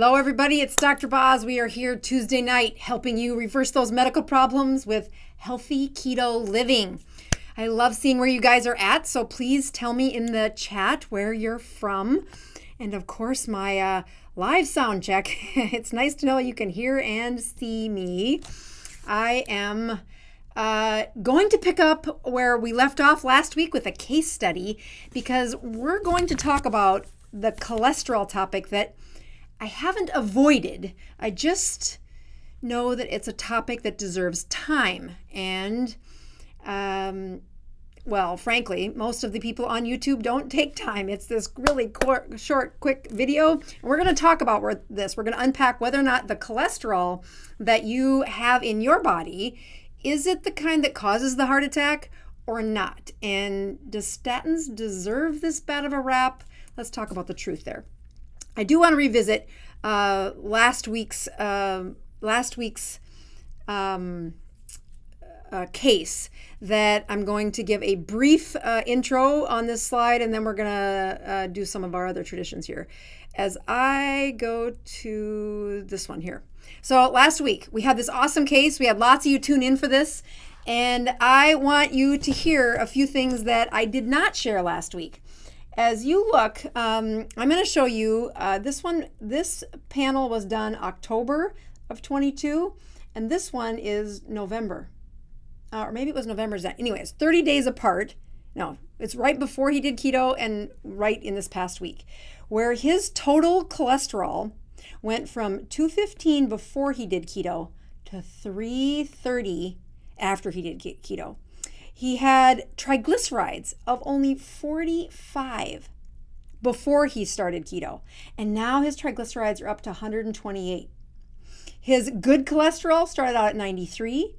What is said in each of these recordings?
Hello everybody, it's Dr. Boz. We are here Tuesday night helping you reverse those medical problems with healthy keto living. I love seeing where you guys are at, so please tell me in the chat where you're from. And of course, my live sound check. It's nice to know you can hear and see me. I am going to pick up where we left off last week with a case study because we're going to talk about the cholesterol topic that I haven't avoided. I just know that it's a topic that deserves time. And, well, frankly, most of the people on YouTube don't take time. It's this really short, quick video. And we're going to talk about this. We're going to unpack whether or not the cholesterol that you have in your body, is it the kind that causes the heart attack or not? And does statins deserve this bad of a rap? Let's talk about the truth there. I do want to revisit last week's case that I'm going to give a brief intro on this slide, and then we're going to do some of our other traditions here. As I go to this one here. So last week we had this awesome case. We had lots of you tune in for this, and I want you to hear a few things that I did not share last week. As you look, I'm going to show you this panel was done October of 22, and this one is November. Or maybe it was November's. Anyways, 30 days apart. No, it's right before he did keto and right in this past week, where his total cholesterol went from 215 before he did keto to 330 after he did keto. He had triglycerides of only 45 before he started keto, and now his triglycerides are up to 128. His good cholesterol started out at 93,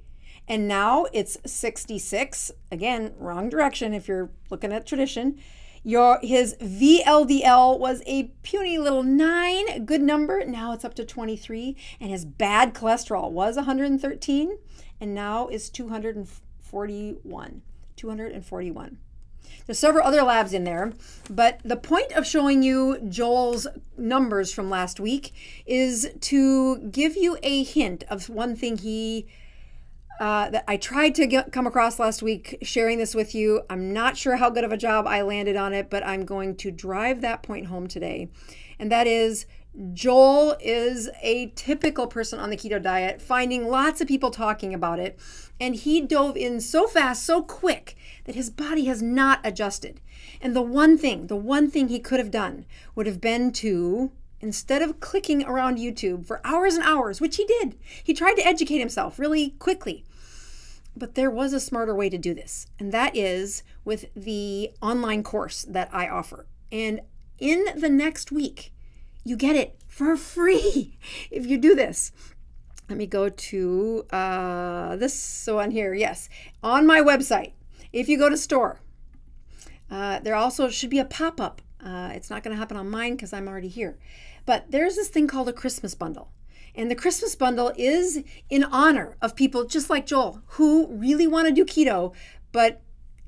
and now it's 66. Again, wrong direction if you're looking at tradition. His VLDL was a puny little 9, good number. Now it's up to 23, and his bad cholesterol was 113, and now is 241. There's several other labs in there, but the point of showing you Joel's numbers from last week is to give you a hint of one thing that I tried to come across last week, sharing this with you. I'm not sure how good of a job I landed on it, but I'm going to drive that point home today. And that is, Joel is a typical person on the keto diet, finding lots of people talking about it. And he dove in so fast, so quick, that his body has not adjusted. And the one thing he could have done would have been to, instead of clicking around YouTube for hours and hours, which he did, he tried to educate himself really quickly. But there was a smarter way to do this, and that is with the online course that I offer. And in the next week, you get it for free if you do this. Let me go to this one here. Yes, on my website, if you go to store, there also should be a pop-up. It's not going to happen on mine because I'm already here. But there's this thing called a Christmas bundle. And the Christmas bundle is in honor of people just like Joel who really want to do keto, but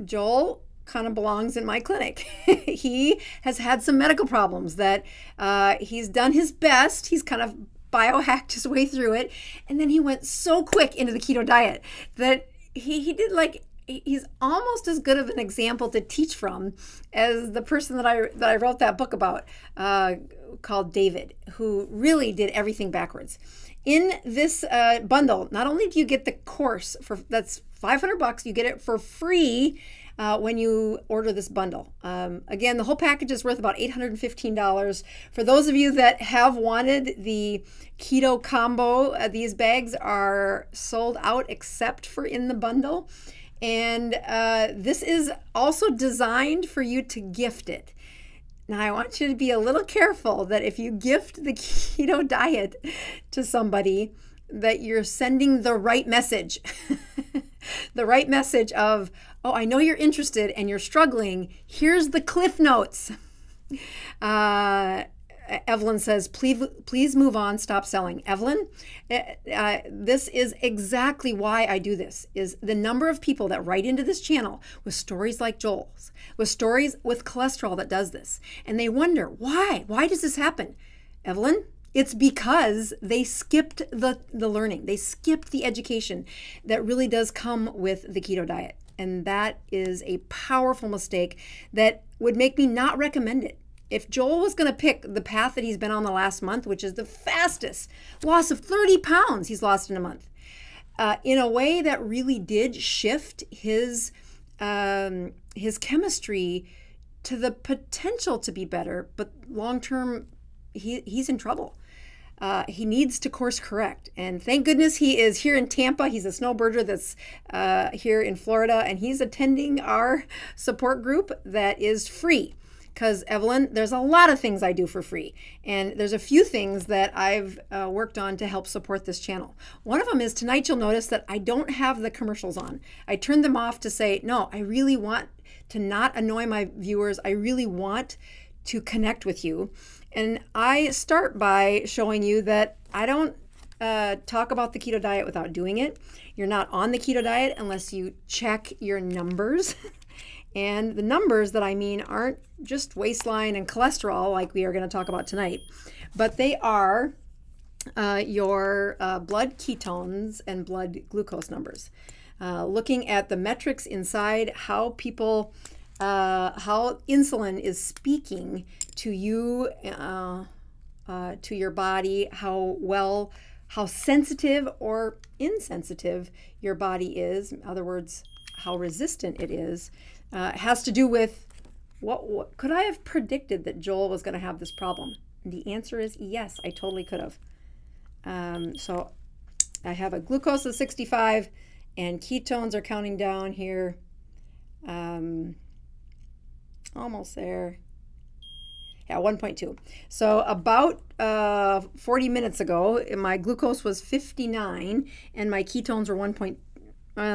Joel kind of belongs in my clinic. He has had some medical problems that he's done his best. He's kind of biohacked his way through it. And then he went so quick into the keto diet that he did he's almost as good of an example to teach from as the person that I wrote that book about, called David, who really did everything backwards. In this bundle, not only do you get the course that's $500, you get it for free when you order this bundle. Again, the whole package is worth about $815. For those of you that have wanted the keto combo, these bags are sold out except for in the bundle. And this is also designed for you to gift it. Now, I want you to be a little careful that if you gift the keto diet to somebody, that you're sending the right message. The right message of, oh, I know you're interested and you're struggling. Here's the cliff notes. Evelyn says, please move on, stop selling. Evelyn, this is exactly why I do this, is the number of people that write into this channel with stories like Joel's, with stories with cholesterol that does this. And they wonder, why? Why does this happen? Evelyn, It's because they skipped the learning. They skipped the education that really does come with the keto diet. And that is a powerful mistake that would make me not recommend it. If Joel was going to pick the path that he's been on the last month, which is the fastest loss of 30 pounds he's lost in a month, in a way that really did shift his chemistry to the potential to be better, but long term, he's in trouble. He needs to course correct. And thank goodness he is here in Tampa. He's a snowbirder that's here in Florida, and he's attending our support group that is free. Because, Evelyn, there's a lot of things I do for free. And there's a few things that I've worked on to help support this channel. One of them is tonight you'll notice that I don't have the commercials on. I turned them off to say, no, I really want to not annoy my viewers. I really want to connect with you. And I start by showing you that I don't talk about the keto diet without doing it. You're not on the keto diet unless you check your numbers. And the numbers that I mean aren't just waistline and cholesterol like we are going to talk about tonight, but they are your blood ketones and blood glucose numbers. Looking at the metrics inside how people, how insulin is speaking to you, to your body, how sensitive or insensitive your body is. In other words, how resistant it is. Has to do with what could I have predicted that Joel was going to have this problem? And the answer is yes, I totally could have. So I have a glucose of 65 and ketones are counting down here. Almost there. Yeah, 1.2. So about 40 minutes ago, my glucose was 59 and my ketones were 1.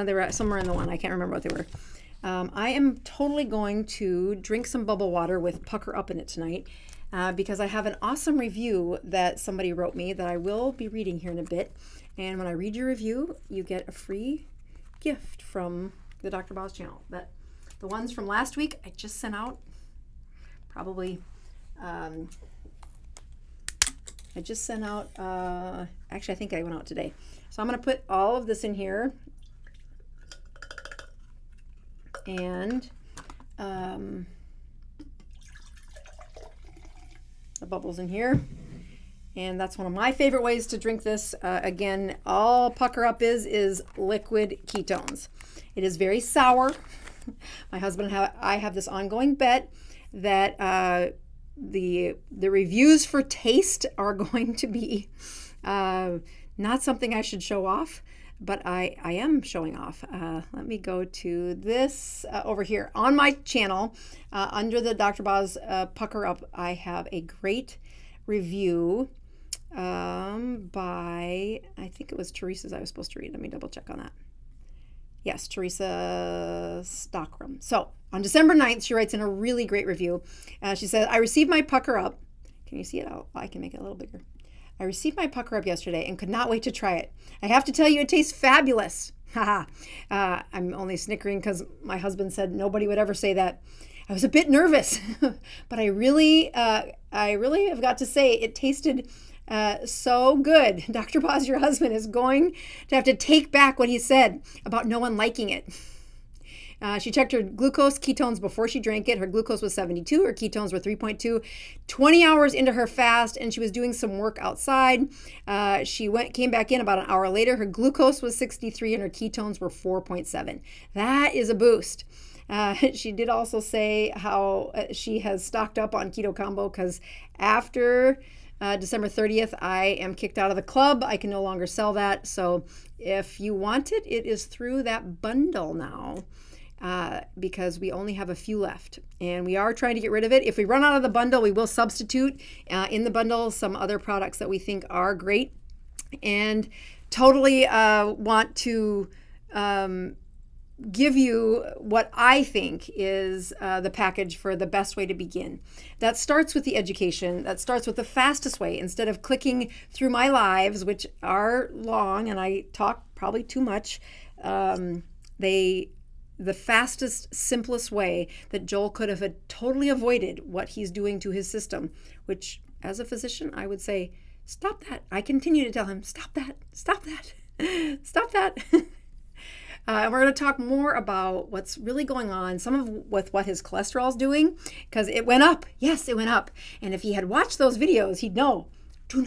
They were somewhere in the one. I can't remember what they were. I am totally going to drink some bubble water with Pucker Up in it tonight because I have an awesome review that somebody wrote me that I will be reading here in a bit. And when I read your review, you get a free gift from the Dr. Boz channel. The ones from last week, I just sent out probably, actually, I think I went out today. So I'm going to put all of this in here. And the bubbles in here. And that's one of my favorite ways to drink this. Again, all Pucker Up is liquid ketones. It is very sour. My husband and I have this ongoing bet that the reviews for taste are going to be not something I should show off. But I am showing off. Let me go to this over here. On my channel, under the Dr. Boz Pucker Up, I have a great review by, I think it was Teresa's I was supposed to read. Let me double check on that. Yes, Teresa Stockram. So on December 9th, she writes in a really great review. She says, I received my Pucker Up. Can you see it? I can make it a little bigger. I received my Pucker Up yesterday and could not wait to try it. I have to tell you, it tastes fabulous. Haha. I'm only snickering because my husband said nobody would ever say that. I was a bit nervous, but I really have got to say it tasted so good. Dr. Boz, your husband, is going to have to take back what he said about no one liking it. She checked her glucose ketones before she drank it. Her glucose was 72. Her ketones were 3.2. 20 hours into her fast, and she was doing some work outside. She came back in about an hour later. Her glucose was 63, and her ketones were 4.7. That is a boost. She did also say how she has stocked up on Keto Combo because after December 30th, I am kicked out of the club. I can no longer sell that. So if you want it, it is through that bundle now. Because we only have a few left and we are trying to get rid of it. If we run out of the bundle, we will substitute in the bundle some other products that we think are great, and totally want to give you what I think is the package for the best way to begin. That starts with the education. That starts with the fastest way. Instead of clicking through my lives, which are long and I talk probably too much, the fastest, simplest way that Joel could have totally avoided what he's doing to his system, which as a physician, I would say Stop that. I continue to tell him, stop that, stop that, stop that. And we're going to talk more about what's really going on, some of with what his cholesterol is doing, because it went up. Yes, it went up. And if he had watched those videos, he'd know, do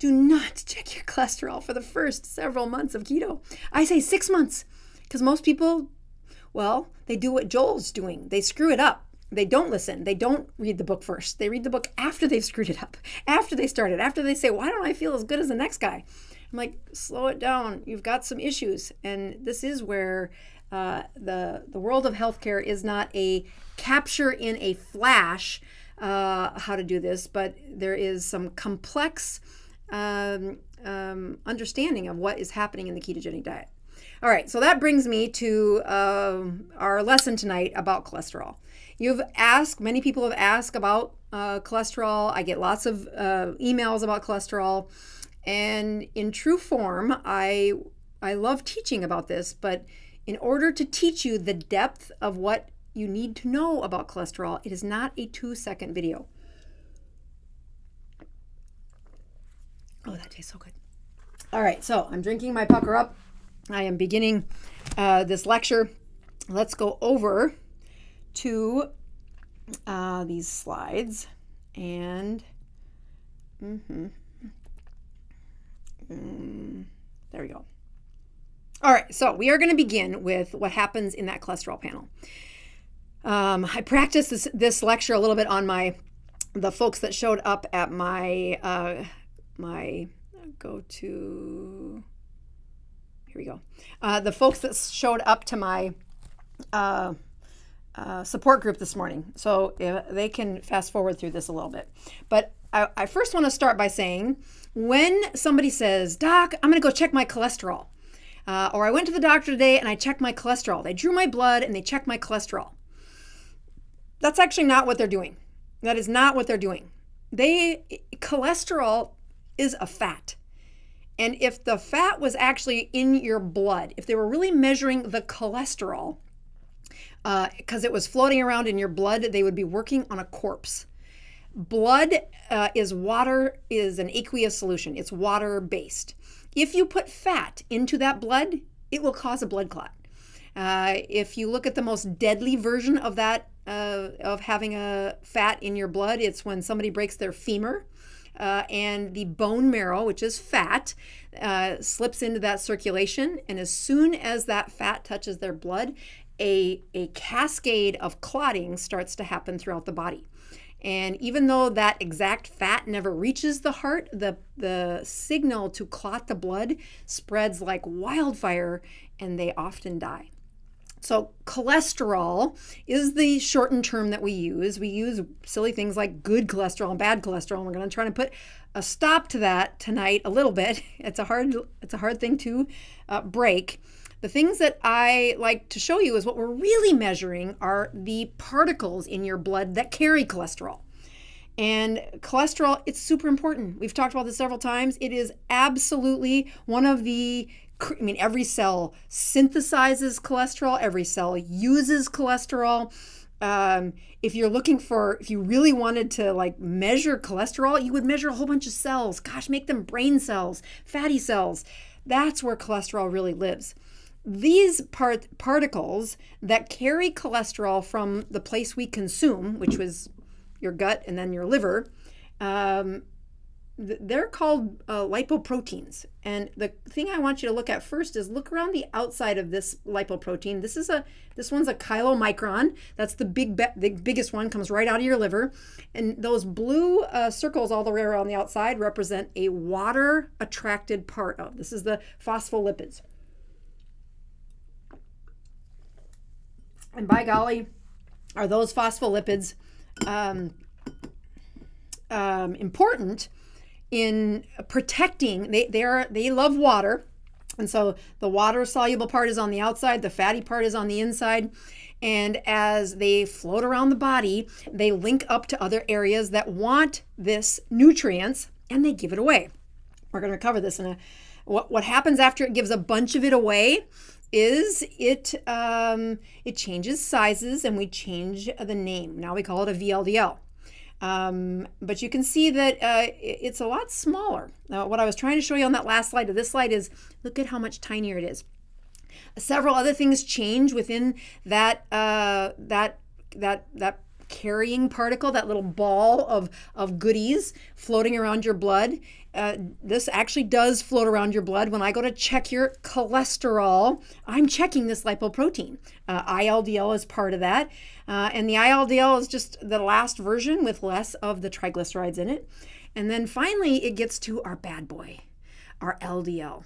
not check your cholesterol for the first several months of keto. I say 6 months, because most people, well, they do what Joel's doing. They screw it up. They don't listen. They don't read the book first. They read the book after they've screwed it up, after they started, after they say, why don't I feel as good as the next guy? I'm like, slow it down. You've got some issues. And this is where the world of healthcare is not a capture in a flash how to do this, but there is some complex understanding of what is happening in the ketogenic diet. All right, so that brings me to our lesson tonight about cholesterol. Many people have asked about cholesterol. I get lots of emails about cholesterol. And in true form, I love teaching about this, but in order to teach you the depth of what you need to know about cholesterol, it is not a 2-second video. Oh, that tastes so good. All right, so I'm drinking my pucker up. I am beginning this lecture. Let's go over to these slides and there we go. All right, so we are going to begin with what happens in that cholesterol panel. I practiced this lecture a little bit on the folks that showed up at my the folks that showed up to my support group this morning. So they can fast forward through this a little bit. But I first want to start by saying, when somebody says, Doc, I'm going to go check my cholesterol, or I went to the doctor today and I checked my cholesterol. They drew my blood and they checked my cholesterol. That's actually not what they're doing. That is not what they're doing. Cholesterol is a fat. And if the fat was actually in your blood, if they were really measuring the cholesterol, because it was floating around in your blood, they would be working on a corpse. Blood is an aqueous solution. It's water-based. If you put fat into that blood, it will cause a blood clot. If you look at the most deadly version of that, of having a fat in your blood, it's when somebody breaks their femur and the bone marrow, which is fat, slips into that circulation. And as soon as that fat touches their blood, a cascade of clotting starts to happen throughout the body. And even though that exact fat never reaches the heart, the signal to clot the blood spreads like wildfire, and they often die. So cholesterol is the shortened term that we use. We use silly things like good cholesterol and bad cholesterol, and we're going to try to put a stop to that tonight a little bit. It's a hard thing to break. The things that I like to show you is what we're really measuring are the particles in your blood that carry cholesterol. And cholesterol, it's super important. We've talked about this several times. It is absolutely one of every cell synthesizes cholesterol. Every cell uses cholesterol. If you really wanted to measure cholesterol, you would measure a whole bunch of cells. Gosh, make them brain cells, fatty cells. That's where cholesterol really lives. These particles that carry cholesterol from the place we consume, which was your gut and then your liver, they're called lipoproteins. And the thing I want you to look at first is look around the outside of this lipoprotein. This one's a chylomicron. That's the biggest one, comes right out of your liver. And those blue circles all the way around the outside represent a water-attracted part of. This is the phospholipids. And by golly, are those phospholipids important in protecting? They love water, and so the water soluble part is on the outside, the fatty part is on the inside, and as they float around the body, they link up to other areas that want this nutrients, and they give it away. We're going to cover this what happens after it gives a bunch of it away is it changes sizes, and we change the name. Now we call it a VLDL. But you can see that it's a lot smaller. Now, what I was trying to show you on that last slide of this slide is look at how much tinier it is. Several other things change within that that carrying particle, that little ball of goodies floating around your blood. This actually does float around your blood. When I go to check your cholesterol, I'm checking this lipoprotein. ILDL is part of that. And the ILDL is just the last version with less of the triglycerides in it. And then finally, it gets to our bad boy, our LDL.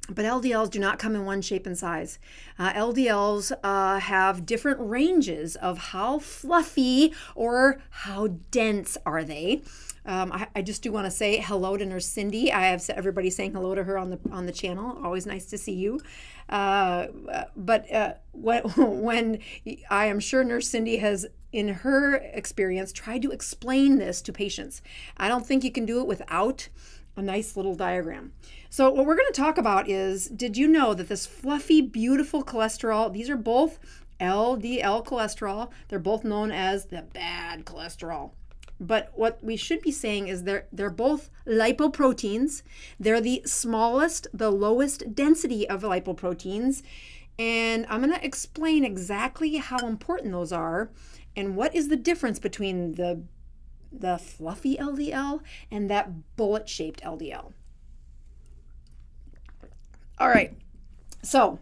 But LDLs do not come in one shape and size. LDLs have different ranges of how fluffy or how dense are they. I just do want to say hello to Nurse Cindy. I have everybody saying hello to her on the channel. Always nice to see you. But when I am sure Nurse Cindy has, in her experience, tried to explain this to patients. I don't think you can do it without a nice little diagram. So what we're going to talk about is, did you know that this fluffy, beautiful cholesterol, these are both LDL cholesterol. They're both known as the bad cholesterol. But what we should be saying is they're both lipoproteins. They're the smallest, the lowest density of lipoproteins. And I'm going to explain exactly how important those are and what is the difference between the fluffy LDL and that bullet-shaped LDL. All right, so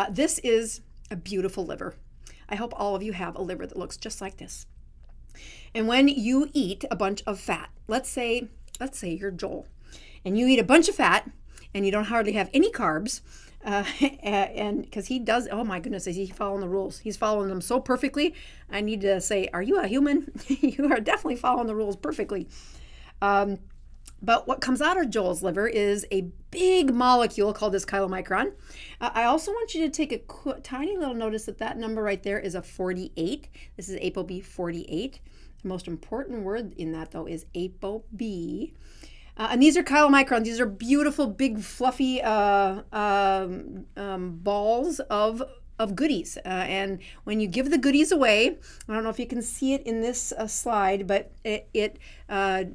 this is a beautiful liver. I hope all of you have a liver that looks just like this. And when you eat a bunch of fat, let's say you're Joel, and you eat a bunch of fat and you don't hardly have any carbs, and because he does, oh my goodness, is he following the rules? He's following them so perfectly. I need to say, are you a human? You are definitely following the rules perfectly. But what comes out of Joel's liver is a big molecule called this chylomicron. I also want you to take a tiny little notice that number right there is a 48. This is ApoB 48. The most important word in that, though, is ApoB. And these are chylomicrons. These are beautiful, big, fluffy balls of goodies. And when you give the goodies away, I don't know if you can see it in this slide, but it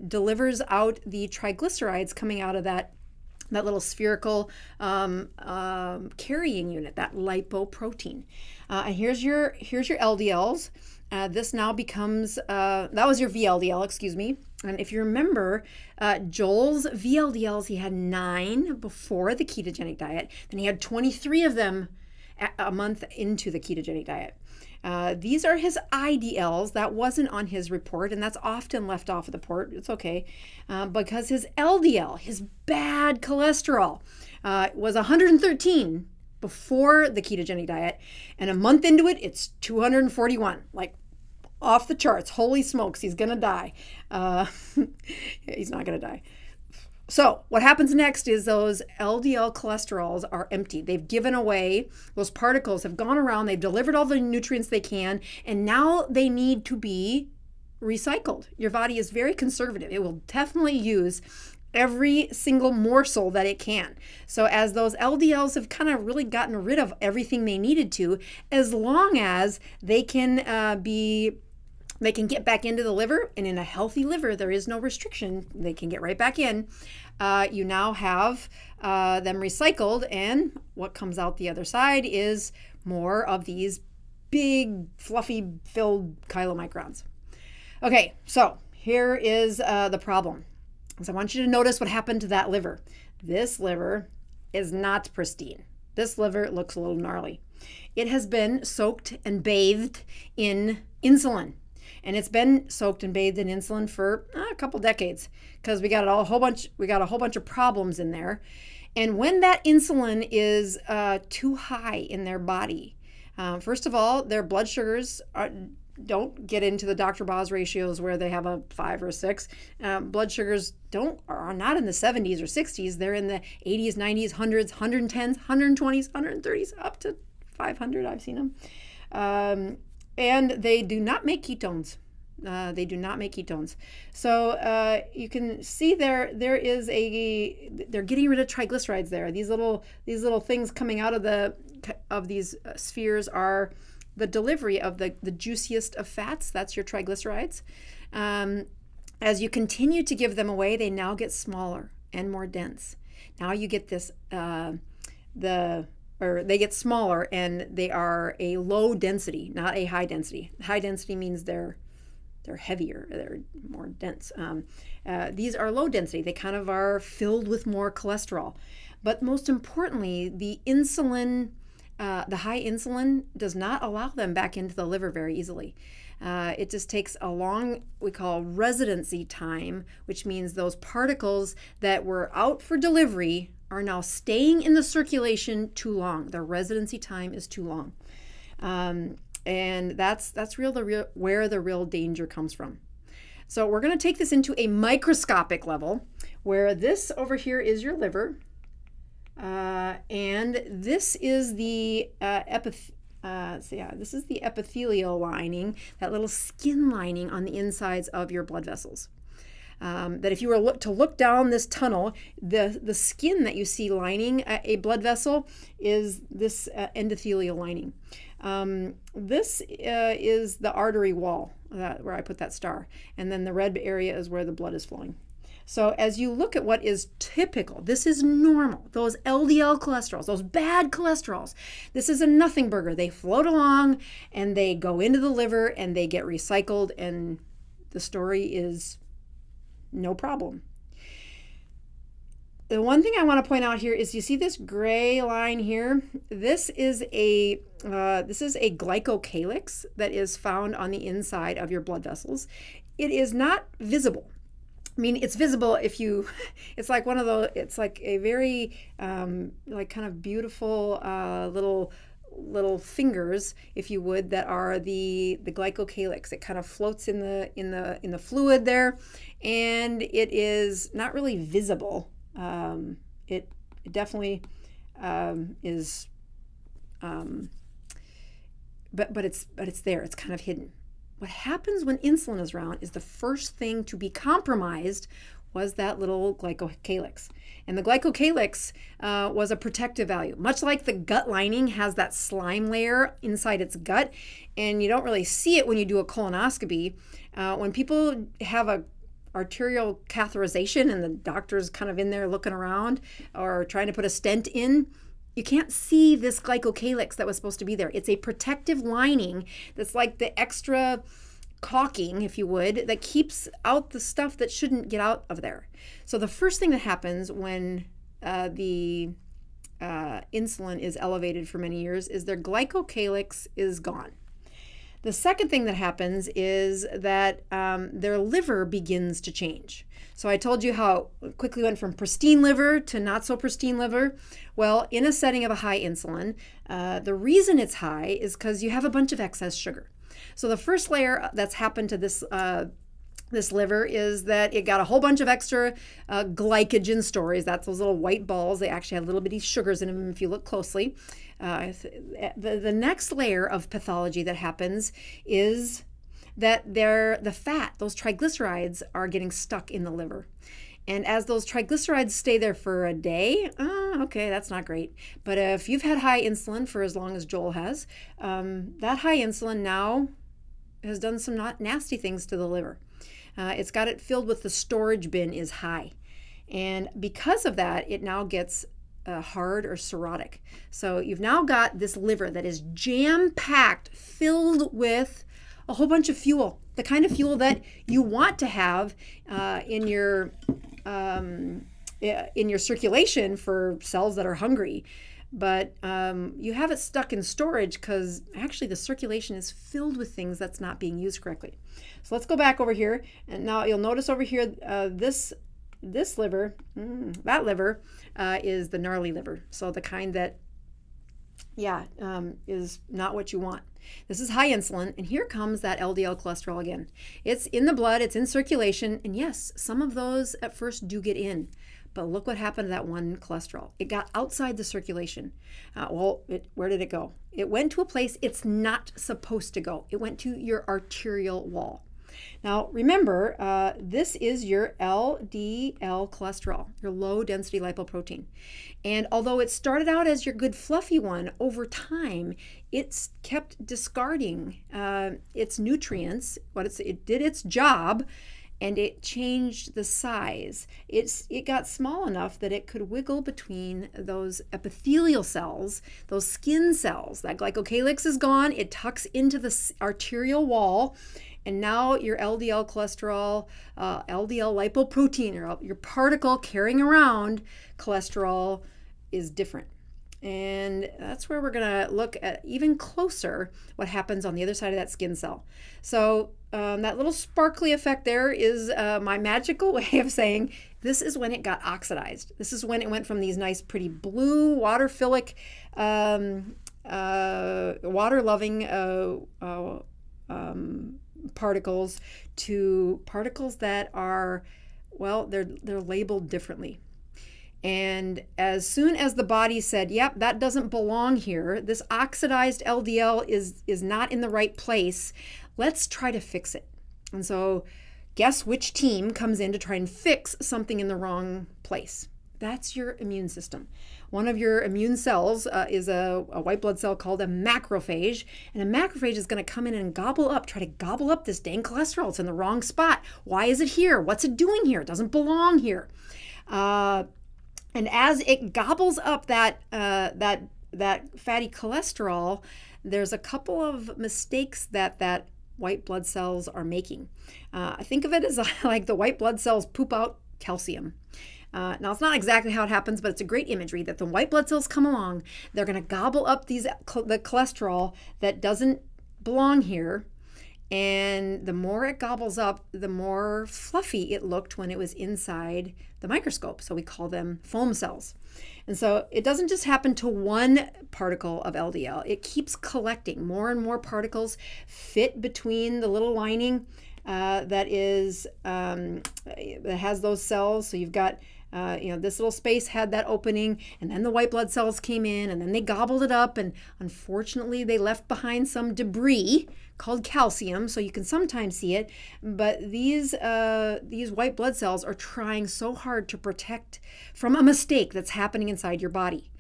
delivers out the triglycerides coming out of that little spherical carrying unit, that lipoprotein. And here's your LDLs. This now becomes, that was your VLDL, excuse me. And if you remember, Joel's VLDLs, he had 9 before the ketogenic diet. Then he had 23 of them a month into the ketogenic diet. These are his IDLs. That wasn't on his report, and that's often left off of the report. It's okay. Because his LDL, his bad cholesterol, was 113 before the ketogenic diet, and a month into it, it's 241. Like, off the charts. Holy smokes, he's gonna die. He's not gonna die. So what happens next is those LDL cholesterols are empty. They've given away, those particles have gone around, they've delivered all the nutrients they can, and now they need to be recycled. Your body is very conservative. It will definitely use every single morsel that it can. So as those LDLs have kind of really gotten rid of everything they needed to, as long as they can get back into the liver, and in a healthy liver, there is no restriction. They can get right back in. You now have them recycled, and what comes out the other side is more of these big, fluffy, filled chylomicrons. Okay, so here is the problem. So I want you to notice what happened to that liver. This liver is not pristine. This liver looks a little gnarly. It has been soaked and bathed in insulin. And it's been soaked and bathed in insulin for a couple decades because we got a whole bunch of problems in there. And when that insulin is too high in their body, first of all, their blood sugars don't get into the Dr. Boz ratios where they have a 5 or 6. Blood sugars are not in the 70s or 60s. They're in the 80s, 90s, 100s, 110s, 120s, 130s, up to 500. I've seen them. And they do not make ketones. They do not make ketones. So you can see they're getting rid of triglycerides there. These little things coming out of these spheres are the delivery of the juiciest of fats. That's your triglycerides. As you continue to give them away, they now get smaller and more dense. Now you get this, they get smaller and they are a low density, not a high density. High density means they're heavier, they're more dense. These are low density. They kind of are filled with more cholesterol. But most importantly, the insulin, the high insulin does not allow them back into the liver very easily. It just takes a long, we call residency time, which means those particles that were out for delivery are now staying in the circulation too long. Their residency time is too long. And that's where the real danger comes from. So we're going to take this into a microscopic level, where this over here is your liver, and this is the this is the epithelial lining, that little skin lining on the insides of your blood vessels. That if you were to look down this tunnel, the skin that you see lining a blood vessel is this endothelial lining. This is the artery wall, where I put that star, and then the red area is where the blood is flowing. So as you look at what is typical, this is normal, those LDL cholesterols, those bad cholesterols, this is a nothing burger. They float along and they go into the liver and they get recycled, and the story is no problem. The one thing I want to point out here is, you see this gray line here? This is a glycocalyx that is found on the inside of your blood vessels. It is not visible. I mean, it's visible if you, it's like one of those, it's like a very like kind of beautiful little fingers, if you would, that are the glycocalyx. It kind of floats in the fluid there, and it is not really visible. It definitely is, but it's there. It's kind of hidden. What happens when insulin is around is the first thing to be compromised was that little glycocalyx. And the glycocalyx was a protective value. Much like the gut lining has that slime layer inside its gut, and you don't really see it when you do a colonoscopy. When people have a arterial catheterization and the doctor's kind of in there looking around or trying to put a stent in, you can't see this glycocalyx that was supposed to be there. It's a protective lining that's like the extra caulking, if you would, that keeps out the stuff that shouldn't get out of there. So the first thing that happens when the insulin is elevated for many years is their glycocalyx is gone. The second thing that happens is that their liver begins to change. So I told you how it quickly went from pristine liver to not so pristine liver. Well, in a setting of a high insulin, the reason it's high is because you have a bunch of excess sugar. So the first layer that's happened to this liver is that it got a whole bunch of extra glycogen stores. That's those little white balls. They actually have little bitty sugars in them if you look closely. The next layer of pathology that happens is that the fat, those triglycerides, are getting stuck in the liver. And as those triglycerides stay there for a day, okay, that's not great. But if you've had high insulin for as long as Joel has, that high insulin now has done some nasty things to the liver. It's got it filled with the storage bin is high. And because of that, it now gets hard or cirrhotic. So you've now got this liver that is jam-packed, filled with a whole bunch of fuel, the kind of fuel that you want to have in your circulation for cells that are hungry. But you have it stuck in storage because actually the circulation is filled with things that's not being used correctly. So let's go back over here, and now you'll notice over here this liver, that liver is the gnarly liver. So the kind that, is not what you want. This is high insulin, and here comes that LDL cholesterol again. It's in the blood, it's in circulation, and yes, some of those at first do get in. But look what happened to that one cholesterol. It got outside the circulation. Where did it go? It went to a place it's not supposed to go. It went to your arterial wall. Now, remember, this is your LDL cholesterol, your low density lipoprotein. And although it started out as your good fluffy one, over time, it's kept discarding its nutrients. It did its job, and it changed the size. It got small enough that it could wiggle between those epithelial cells, those skin cells. That glycocalyx is gone. It tucks into the arterial wall. And now your LDL cholesterol, LDL lipoprotein, or your particle carrying around cholesterol is different. And that's where we're going to look at even closer what happens on the other side of that skin cell. So that little sparkly effect there is my magical way of saying this is when it got oxidized. This is when it went from these nice, pretty blue, water-philic, water-loving particles to particles that are, well, they're labeled differently. And as soon as the body said, yep, that doesn't belong here, this oxidized LDL is not in the right place, let's try to fix it. And so guess which team comes in to try and fix something in the wrong place? That's your immune system. One of your immune cells is a white blood cell called a macrophage. And a macrophage is going to come in and try to gobble up this dang cholesterol. It's in the wrong spot. Why is it here? What's it doing here? It doesn't belong here. And as it gobbles up that fatty cholesterol, there's a couple of mistakes that white blood cells are making. I think of it as like the white blood cells poop out calcium. Now, it's not exactly how it happens, but it's a great imagery that the white blood cells come along. They're going to gobble up the cholesterol that doesn't belong here. And the more it gobbles up, the more fluffy it looked when it was inside the microscope. So we call them foam cells. And so it doesn't just happen to one particle of LDL. It keeps collecting. More and more particles fit between the little lining that has those cells. So you've got this little space had that opening, and then the white blood cells came in, and then they gobbled it up, and unfortunately they left behind some debris called calcium, so you can sometimes see it. But these white blood cells are trying so hard to protect from a mistake that's happening inside your body.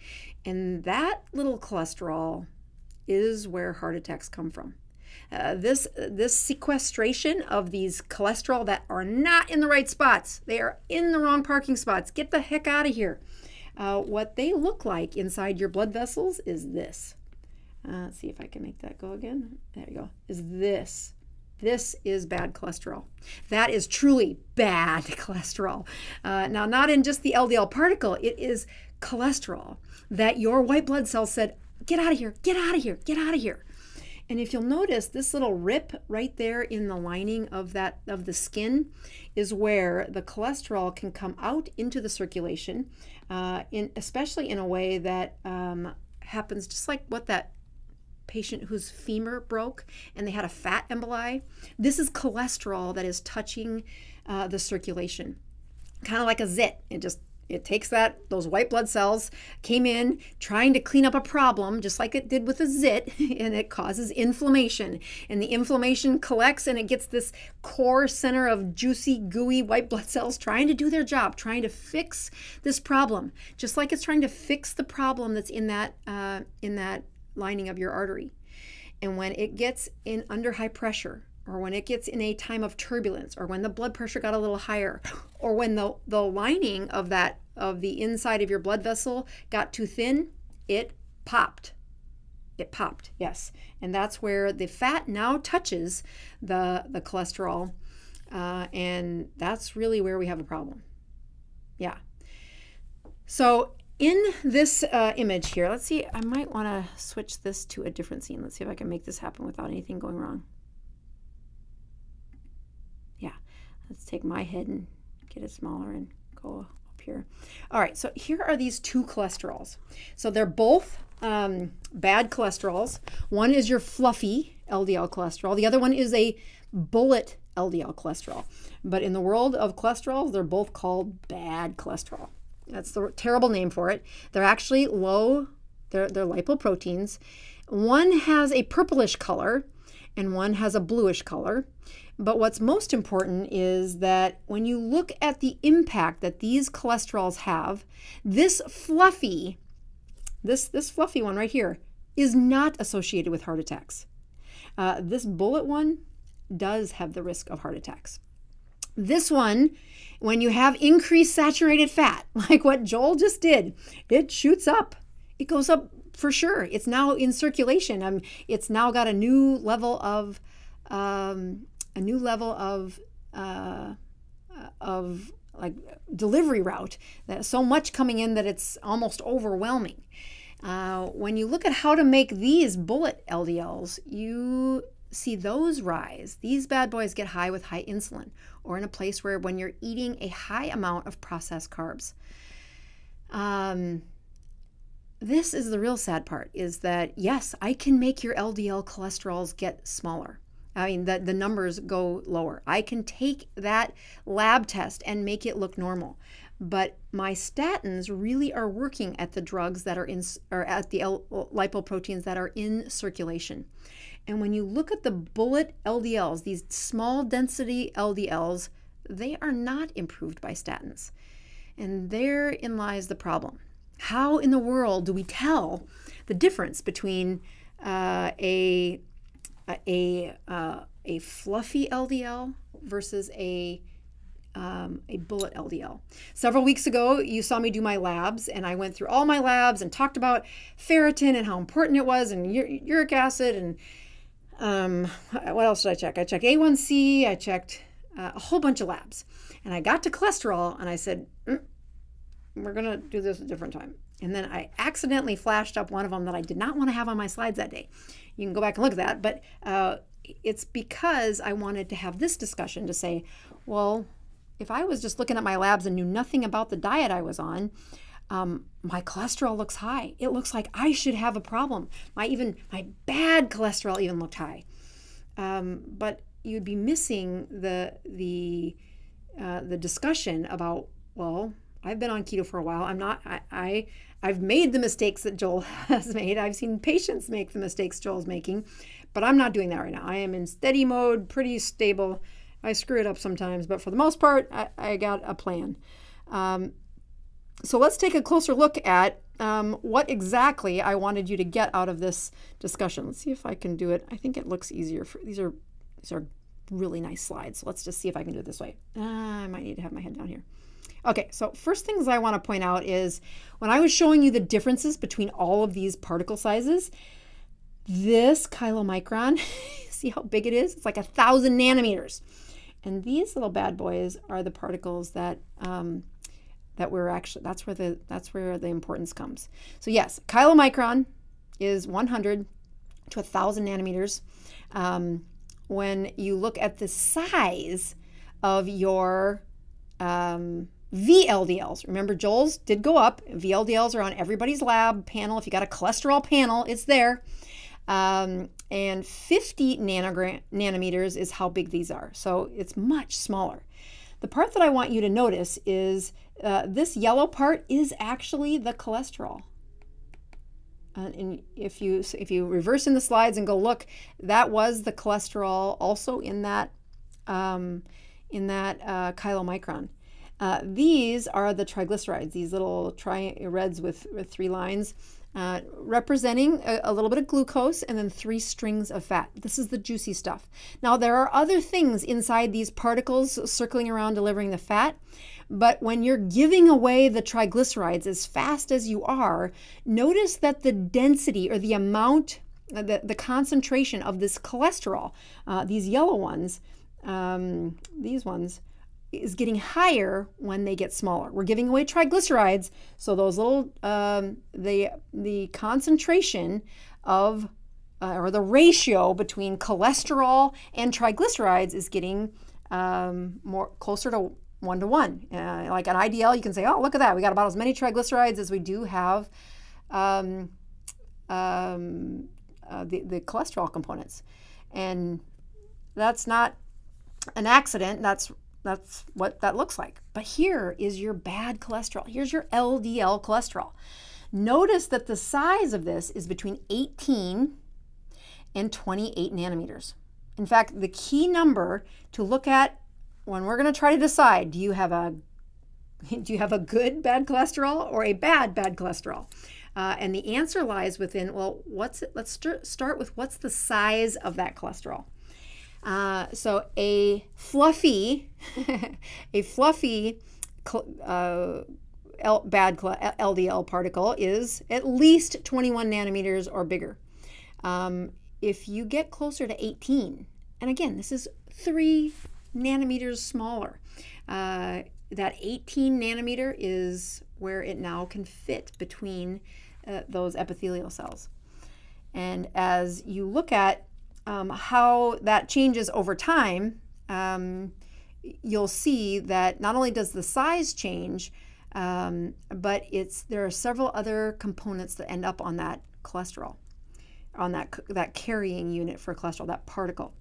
And that little cholesterol is where heart attacks come from. This sequestration of these cholesterol that are not in the right spots, they are in the wrong parking spots. Get the heck out of here. What they look like inside your blood vessels is this. Let's see if I can make that go again. There you go. Is this. This is bad cholesterol. That is truly bad cholesterol. Now, not in just the LDL particle, it is cholesterol that your white blood cells said, get out of here, get out of here, get out of here. And if you'll notice, this little rip right there in the lining of the skin is where the cholesterol can come out into the circulation, especially in a way that happens just like what that patient whose femur broke and they had a fat emboli. This is cholesterol that is touching the circulation, kind of like a zit. It takes those white blood cells came in trying to clean up a problem, just like it did with a zit, and it causes inflammation. And the inflammation collects and it gets this core center of juicy, gooey white blood cells trying to do their job, trying to fix this problem, just like it's trying to fix the problem that's in that lining of your artery. And when it gets in under high pressure, or when it gets in a time of turbulence, or when the blood pressure got a little higher, or when the lining of the inside of your blood vessel got too thin, it popped. It popped, yes. And that's where the fat now touches the cholesterol, and that's really where we have a problem. Yeah. So in this image here, let's see, I might want to switch this to a different scene. Let's see if I can make this happen without anything going wrong. Yeah, let's take my head and get it smaller and go up here. All right, so here are these two cholesterols. So they're both bad cholesterols. One is your fluffy LDL cholesterol. The other one is a bullet LDL cholesterol. But in the world of cholesterols, they're both called bad cholesterol. That's the terrible name for it. They're actually low, they're lipoproteins. One has a purplish color, and one has a bluish color. But what's most important is that when you look at the impact that these cholesterols have, this fluffy one right here is not associated with heart attacks. This bullet one does have the risk of heart attacks. This one, when you have increased saturated fat, like what Joel just did, it shoots up. It goes up for sure. It's now in circulation. It's now got a new level of like delivery route. That so much coming in that it's almost overwhelming. When you look at how to make these bullet LDLs, you see those rise. These bad boys get high with high insulin, or in a place where when you're eating a high amount of processed carbs. This is the real sad part, is that yes, I can make your LDL cholesterols get smaller. I mean, the numbers go lower. I can take that lab test and make it look normal. But my statins really are working at the drugs that are in, or at the lipoproteins that are in circulation. And when you look at the bullet LDLs, these small density LDLs, they are not improved by statins. And therein lies the problem. How in the world do we tell the difference between a fluffy LDL versus a bullet LDL? Several weeks ago, you saw me do my labs, and I went through all my labs and talked about ferritin and how important it was, and uric acid, and what else did I check? I checked A1C, I checked a whole bunch of labs. And I got to cholesterol, and I said, we're going to do this a different time. And then I accidentally flashed up one of them that I did not want to have on my slides that day. You can go back and look at that, but it's because I wanted to have this discussion to say, well, if I was just looking at my labs and knew nothing about the diet I was on, my cholesterol looks high. It looks like I should have a problem. My bad cholesterol even looked high. But you'd be missing the discussion about, well, I've been on keto for a while. I've made the mistakes that Joel has made. I've seen patients make the mistakes Joel's making, but I'm not doing that right now. I am in steady mode, pretty stable. I screw it up sometimes, but for the most part, I got a plan. So let's take a closer look at what exactly I wanted you to get out of this discussion. Let's see if I can do it. I think it looks easier. These are really nice slides. So let's just see if I can do it this way. I might need to have my head down here. Okay, so first things I want to point out is when I was showing you the differences between all of these particle sizes, this chylomicron, see how big it is? It's like 1,000 nanometers. And these little bad boys are the particles that we're actually, that's where the importance comes. So yes, chylomicron is 100 to 1,000 nanometers. When you look at the size of your VLDLs, remember Joel's did go up. VLDLs are on everybody's lab panel. If you got a cholesterol panel, it's there. And 50 nanometers is how big these are. So it's much smaller. The part that I want you to notice is this yellow part is actually the cholesterol. And if you reverse in the slides and go look, that was the cholesterol also in that chylomicron. These are the triglycerides, these little reds with 3 lines, representing a little bit of glucose and then 3 strings of fat. This is the juicy stuff. Now, there are other things inside these particles circling around delivering the fat, but when you're giving away the triglycerides as fast as you are, notice that the density or the amount, the concentration of this cholesterol, these yellow ones, these ones, is getting higher when they get smaller. We're giving away triglycerides, so those little, the concentration of, or the ratio between cholesterol and triglycerides is getting more closer to 1 to 1. Like an IDL, you can say, oh, look at that. We got about as many triglycerides as we do have the cholesterol components. And that's not an accident. That's what that looks like. But here is your bad cholesterol. Here's your LDL cholesterol. Notice that the size of this is between 18 and 28 nanometers. In fact, the key number to look at when we're going to try to decide, do you have a good bad cholesterol or a bad cholesterol? And the answer lies within, well, let's start with what's the size of that cholesterol. So a fluffy bad LDL particle is at least 21 nanometers or bigger. If you get closer to 18, and again, this is 3 nanometers smaller, that 18 nanometer is where it now can fit between those epithelial cells. And as you look at how that changes over time, you'll see that not only does the size change, but there are several other components that end up on that cholesterol, on that carrying unit for cholesterol, that particle.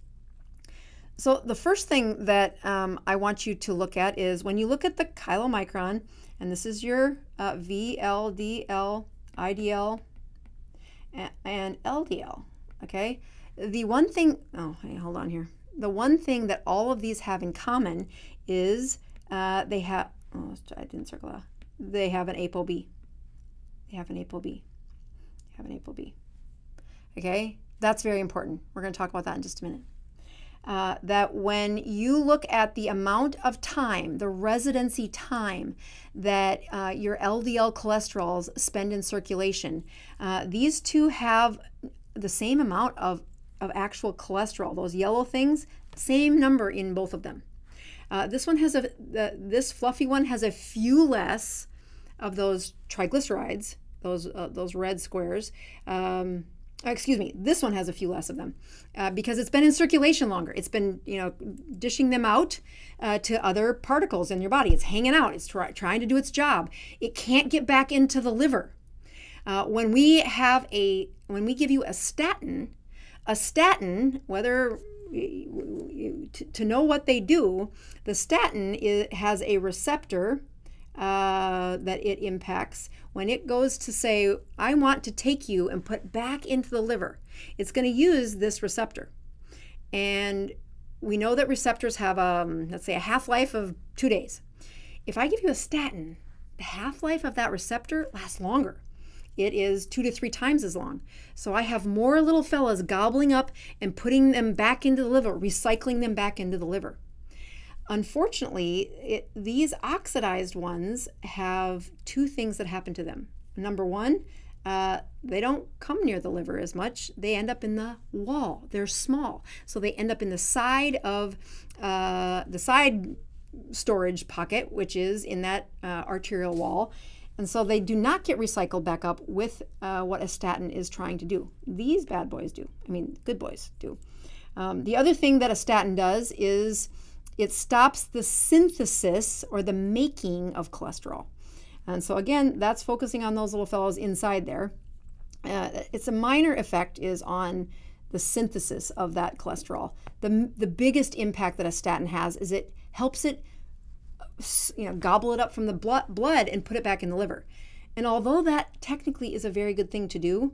So the first thing that I want you to look at is when you look at the chylomicron, and this is your VLDL, IDL, and LDL, okay? The one thing, hold on here. The one thing that all of these have in common is they have, I didn't circle that. They have an ApoB. They have an ApoB. Okay, that's very important. We're going to talk about that in just a minute. That when you look at the amount of time, the residency time that your LDL cholesterols spend in circulation, these two have the same amount of actual cholesterol. Those yellow things, same number in both of them. This one has this fluffy one has a few less of those triglycerides, those red squares. Excuse me, this one has a few less of them because it's been in circulation longer. It's been, dishing them out to other particles in your body. It's hanging out. It's trying to do its job. It can't get back into the liver. When we give you a statin, whether to know what they do, the statin has a receptor that it impacts. When it goes to say, I want to take you and put back into the liver, it's going to use this receptor. And we know that receptors have, let's say, a half-life of 2 days. If I give you a statin, the half-life of that receptor lasts longer. It is 2 to 3 times as long. So I have more little fellas gobbling up and putting them back into the liver, recycling them back into the liver. Unfortunately, these oxidized ones have 2 things that happen to them. Number one, they don't come near the liver as much. They end up in the wall. They're small. So they end up in the side of the side storage pocket, which is in that arterial wall. And so they do not get recycled back up with what a statin is trying to do. These bad boys do. Good boys do. The other thing that a statin does is it stops the synthesis or the making of cholesterol. And so again, that's focusing on those little fellows inside there. It's a minor effect is on the synthesis of that cholesterol. The biggest impact that a statin has is it helps it gobble it up from the blood and put it back in the liver. And although that technically is a very good thing to do,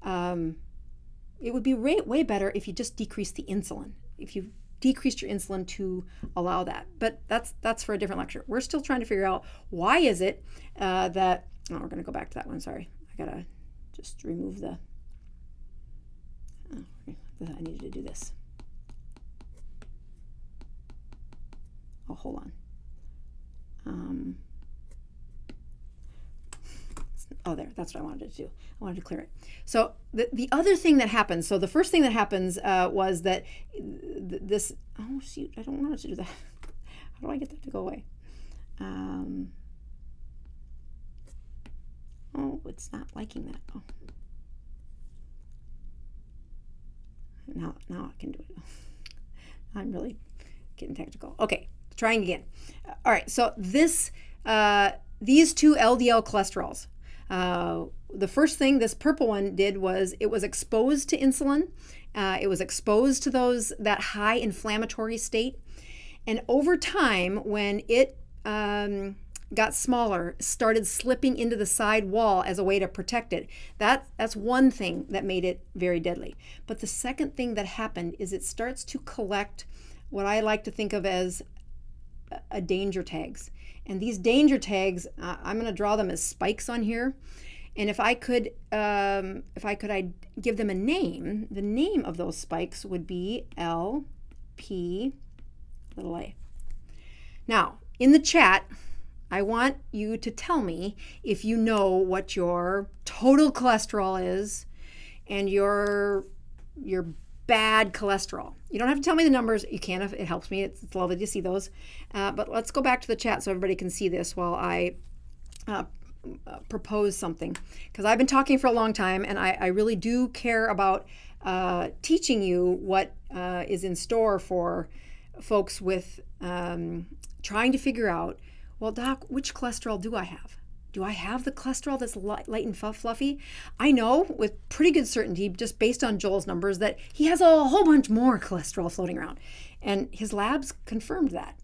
it would be way better if you just decrease the insulin. If you decreased your insulin to allow that. But that's for a different lecture. We're still trying to figure out why is it that, we're going to go back to that one. Sorry. I got to just remove I needed to do this. Oh, hold on. There, that's what I wanted to do. I wanted to clear it. So the other thing that happens, so the first thing that happens was that this, oh shoot, I don't want it to do that. How do I get that to go away? It's not liking that. Oh. Now I can do it. I'm really getting technical. Okay, trying again. All right, so these 2 LDL cholesterols, the first thing this purple one did was it was exposed to insulin. It was exposed to that high inflammatory state. And over time, when it got smaller, started slipping into the side wall as a way to protect it. That's one thing that made it very deadly. But the second thing that happened is it starts to collect what I like to think of as a danger tags. And these danger tags, I'm going to draw them as spikes on here. And if I could, I'd give them a name. The name of those spikes would be LP little a. Now, in the chat, I want you to tell me if you know what your total cholesterol is and your bad cholesterol. You don't have to tell me the numbers. You can if it helps me. It's lovely to see those. But let's go back to the chat so everybody can see this while I propose something. Because I've been talking for a long time, and I really do care about teaching you what is in store for folks with trying to figure out, well, doc, which cholesterol do I have? Do I have the cholesterol that's light and fluffy? I know with pretty good certainty, just based on Joel's numbers, that he has a whole bunch more cholesterol floating around. And his labs confirmed that.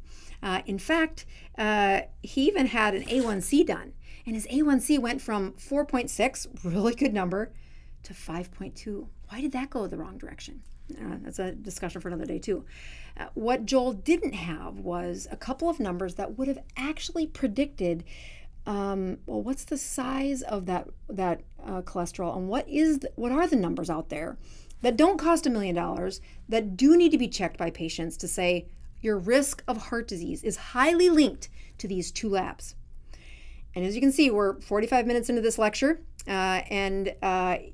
In fact, he even had an A1C done. And his A1C went from 4.6, really good number, to 5.2. Why did that go the wrong direction? That's a discussion for another day too. What Joel didn't have was a couple of numbers that would have actually predicted, well, what's the size of that cholesterol, and what are the numbers out there that don't cost $1 million that do need to be checked by patients to say your risk of heart disease is highly linked to these two labs. And as you can see, we're 45 minutes into this lecture, and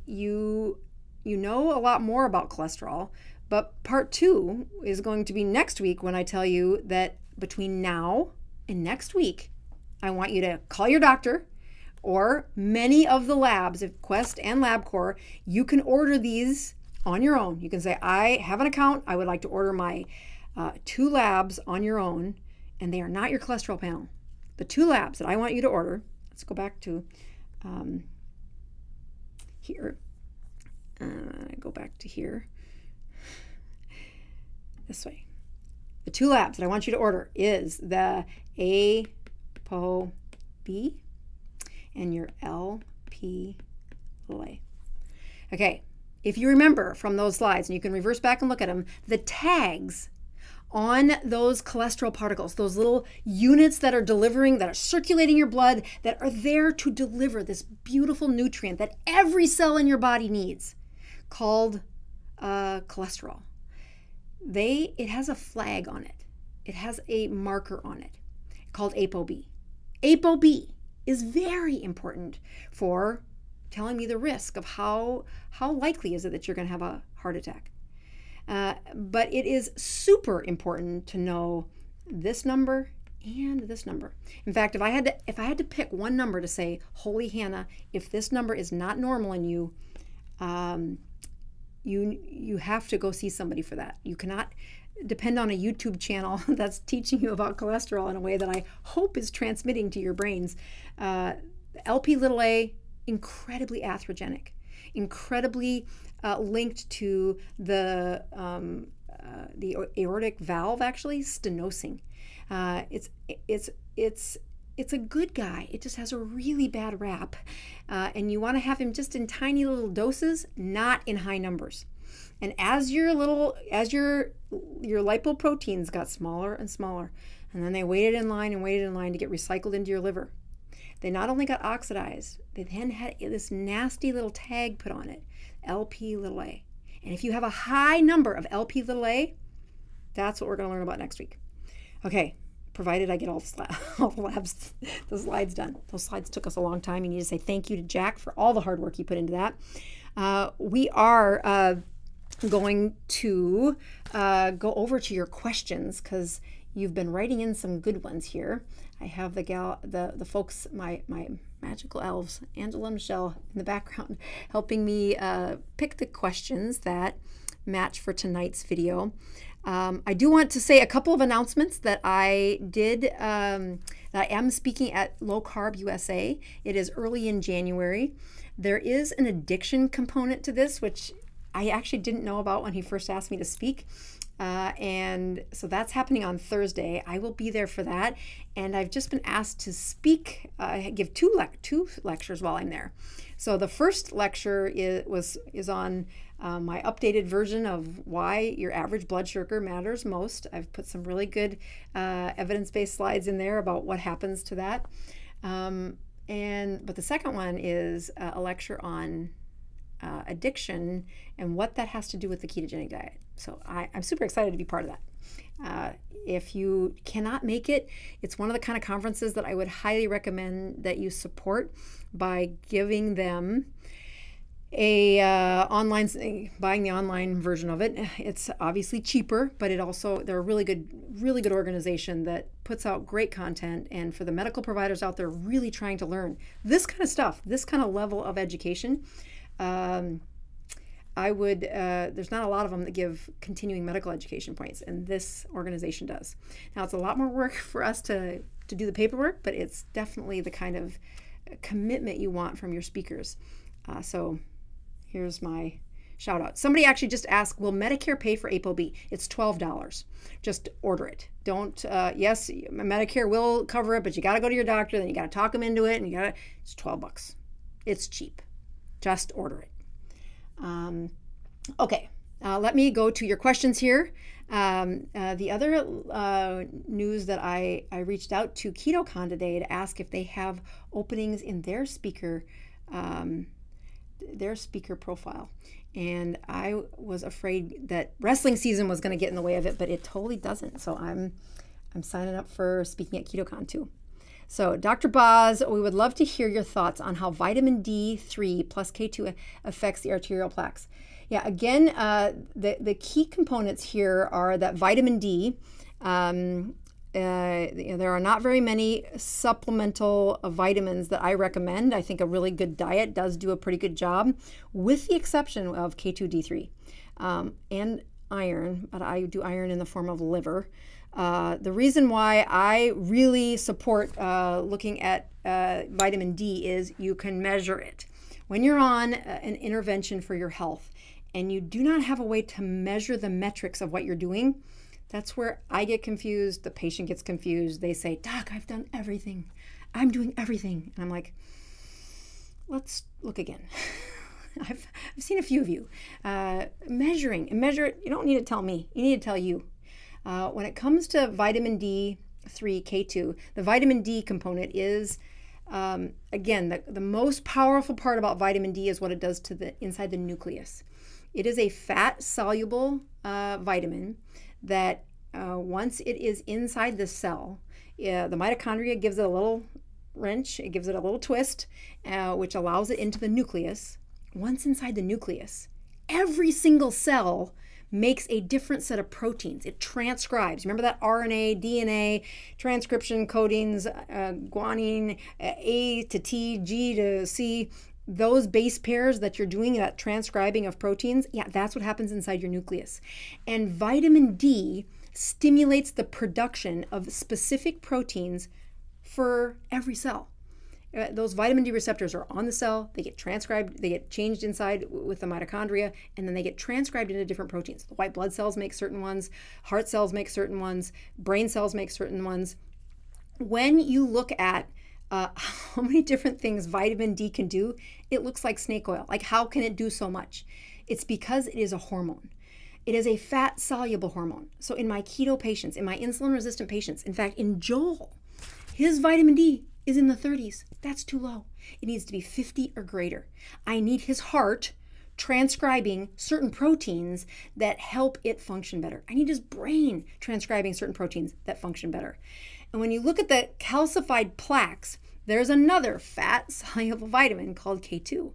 you know a lot more about cholesterol, but part 2 is going to be next week when I tell you that between now and next week, I want you to call your doctor or many of the labs, if Quest and LabCorp, you can order these on your own. You can say, I have an account. I would like to order my 2 labs on your own, and they are not your cholesterol panel. The 2 labs that I want you to order, let's go back to here. Go back to here. This way. The 2 labs that I want you to order is the ApoB and your LP. Okay, if you remember from those slides, and you can reverse back and look at them, the tags on those cholesterol particles, those little units that are circulating your blood, that are there to deliver this beautiful nutrient that every cell in your body needs, called cholesterol. It has a flag on it. It has a marker on it called ApoB. ApoB is very important for telling me the risk of how likely is it that you're going to have a heart attack. But it is super important to know this number and this number. In fact, if I had to pick one number to say, holy Hannah, if this number is not normal in you, you have to go see somebody for that. You cannot depend on a YouTube channel that's teaching you about cholesterol in a way that I hope is transmitting to your brains. LP(a), incredibly atherogenic, incredibly linked to the aortic valve, actually stenosing. It's a good guy. It just has a really bad rap, and you want to have him just in tiny little doses, not in high numbers. And as your lipoproteins got smaller and smaller, and then they waited in line to get recycled into your liver, they not only got oxidized, they then had this nasty little tag put on it, LP(a). And if you have a high number of LP(a), that's what we're going to learn about next week. Okay, provided I get all the labs, the slides done. Those slides took us a long time. You need to say thank you to Jack for all the hard work he put into that. We are going to go over to your questions because you've been writing in some good ones here. I have the folks, my magical elves, Angela and Michelle in the background, helping me pick the questions that match for tonight's video. I do want to say a couple of announcements that I did. I am speaking at Low Carb USA. It is early in January. There is an addiction component to this, which I actually didn't know about when he first asked me to speak. And so that's happening on Thursday. I will be there for that. And I've just been asked to speak, give two lectures while I'm there. So the first lecture is on my updated version of why your average blood sugar matters most. I've put some really good evidence-based slides in there about what happens to that. But the second one is a lecture on addiction and what that has to do with the ketogenic diet. So I'm super excited to be part of that. If you cannot make it, it's one of the kind of conferences that I would highly recommend that you support by giving them buying the online version of it. It's obviously cheaper, but they're a really good organization that puts out great content. And for the medical providers out there really trying to learn this kind of stuff, this kind of level of education, there's not a lot of them that give continuing medical education points, and this organization does. Now, it's a lot more work for us to do the paperwork, but it's definitely the kind of commitment you want from your speakers. So here's my shout out. Somebody actually just asked, will Medicare pay for ApoB? It's $12. Just order it. Don't, yes, Medicare will cover it, but you got to go to your doctor, then you got to talk them into it, and it's $12. It's cheap. Just order it. Okay, let me go to your questions here. The other news that I reached out to KetoCon today to ask if they have openings in their speaker profile. And I was afraid that wrestling season was going to get in the way of it, but it totally doesn't. So I'm signing up for speaking at KetoCon too. So, Dr. Boz, we would love to hear your thoughts on how vitamin D3 plus K2 affects the arterial plaques. Yeah, again, the key components here are that vitamin D, there are not very many supplemental vitamins that I recommend. I think a really good diet does do a pretty good job, with the exception of K2D3 and iron, but I do iron in the form of liver. The reason why I really support looking at vitamin D is you can measure it. When you're on an intervention for your health and you do not have a way to measure the metrics of what you're doing, that's where I get confused, the patient gets confused. They say, Doc, I've done everything. I'm doing everything. And I'm like, let's look again. I've seen a few of you measuring and measure it. You don't need to tell me. You need to tell you. When it comes to vitamin D3, K2, the vitamin D component is, again, the most powerful part about vitamin D is what it does to inside the nucleus. It is a fat-soluble vitamin that once it is inside the cell, the mitochondria gives it a little wrench, it gives it a little twist, which allows it into the nucleus. Once inside the nucleus, every single cell makes a different set of proteins. It transcribes. Remember that RNA, DNA, transcription codings, guanine, A to T, G to C, those base pairs that you're doing, that transcribing of proteins, yeah, that's what happens inside your nucleus. And vitamin D stimulates the production of specific proteins for every cell. Those vitamin D receptors are on the cell, they get transcribed, they get changed inside with the mitochondria, and then they get transcribed into different proteins. The white blood cells make certain ones, heart cells make certain ones, brain cells make certain ones. When you look at how many different things vitamin D can do, it looks like snake oil. Like, how can it do so much? It's because it is a hormone. It is a fat-soluble hormone. So in my keto patients, in my insulin-resistant patients, in fact, in Joel, his vitamin D is in the 30s. That's too low. It needs to be 50 or greater. I need his heart transcribing certain proteins that help it function better. I need his brain transcribing certain proteins that function better. And when you look at the calcified plaques, there's another fat-soluble vitamin called K2.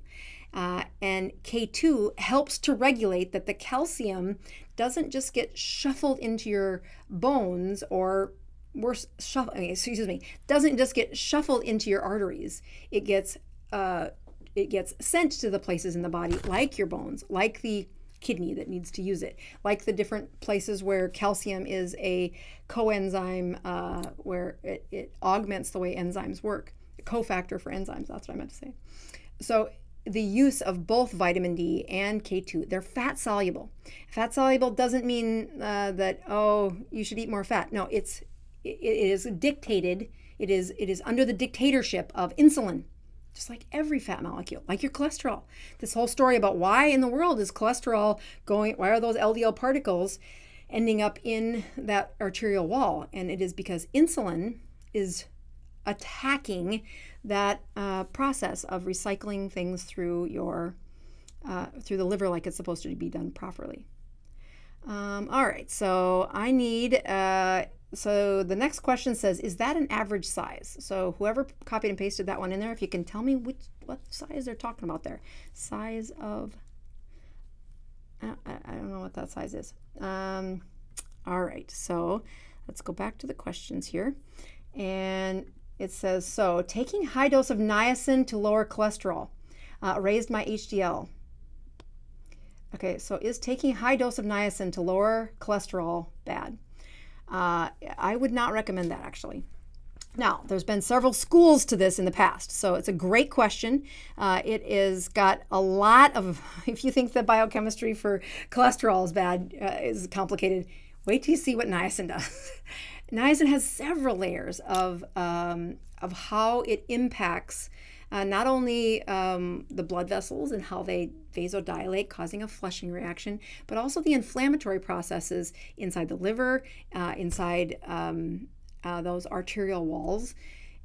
And K2 helps to regulate that the calcium doesn't just get shuffled into your bones, or doesn't just get shuffled into your arteries. It gets sent to the places in the body, like your bones, like the kidney that needs to use it, like the different places where calcium is a coenzyme, where it augments the way enzymes work, a cofactor for enzymes. That's what I meant to say. So the use of both vitamin D and K2. They're fat soluble. Fat soluble doesn't mean that, oh, you should eat more fat. No, it is dictated. It is under the dictatorship of insulin, just like every fat molecule, like your cholesterol. This whole story about why in the world is cholesterol going, why are those LDL particles ending up in that arterial wall? And it is because insulin is attacking that process of recycling things through through the liver like it's supposed to be done properly. All right, so I need, so the next question says, is that an average size? So whoever copied and pasted that one in there, if you can tell me what size they're talking about there. Size of, I don't know what that size is. All right, so let's go back to the questions here. And it says, so taking high dose of niacin to lower cholesterol raised my HDL. Okay, so is taking high dose of niacin to lower cholesterol bad? I would not recommend that, actually. Now, there's been several schools to this in the past, so it's a great question. It is got a lot of, if you think the biochemistry for cholesterol is bad, is complicated, wait till you see what niacin does. Niacin has several layers of how it impacts not only the blood vessels and how they vasodilate, causing a flushing reaction, but also the inflammatory processes inside the liver, inside those arterial walls.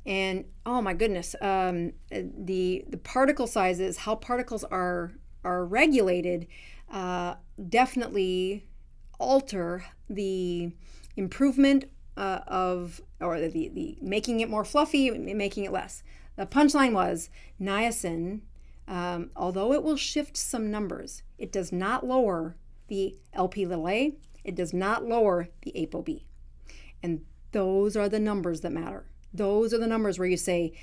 And oh my goodness, the particle sizes, how particles are regulated, definitely alter the improvement or the making it more fluffy, making it less. The punchline was niacin, although it will shift some numbers, it does not lower the Lp(a), it does not lower the ApoB. And those are the numbers that matter. Those are the numbers where you say,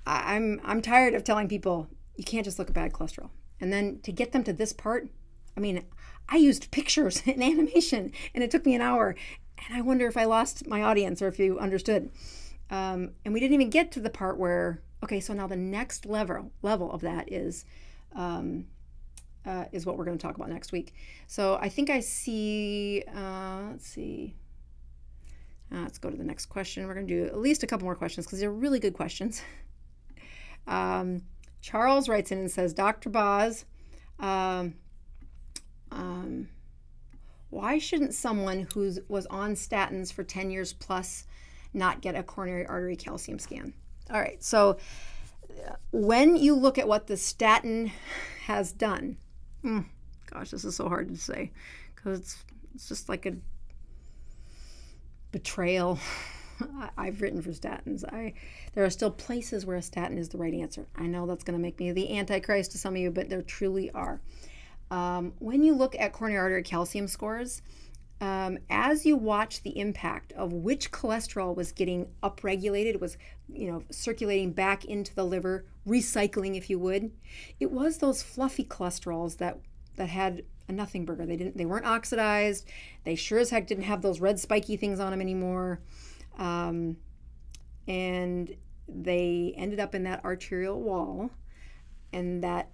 I'm tired of telling people you can't just look at bad cholesterol. And then to get them to this part, I mean, I used pictures and animation, and it took me an hour. And I wonder if I lost my audience or if you understood. And we didn't even get to the part where, okay, so now the next level of that is what we're going to talk about next week. So I think I see, let's see. Let's go to the next question. We're going to do at least a couple more questions because they're really good questions. Charles writes in and says, Dr. Boz, why shouldn't someone who was on statins for 10 years plus not get a coronary artery calcium scan? All right, so when you look at what the statin has done, gosh, this is so hard to say because it's just like a betrayal. I've written for statins. There are still places where a statin is the right answer. I know that's going to make me the Antichrist to some of you, but there truly are. When you look at coronary artery calcium scores, as you watch the impact of which cholesterol was getting upregulated, was circulating back into the liver, recycling, if you would, it was those fluffy cholesterols that had a nothing burger. They weren't oxidized. They sure as heck didn't have those red spiky things on them anymore, and they ended up in that arterial wall, and that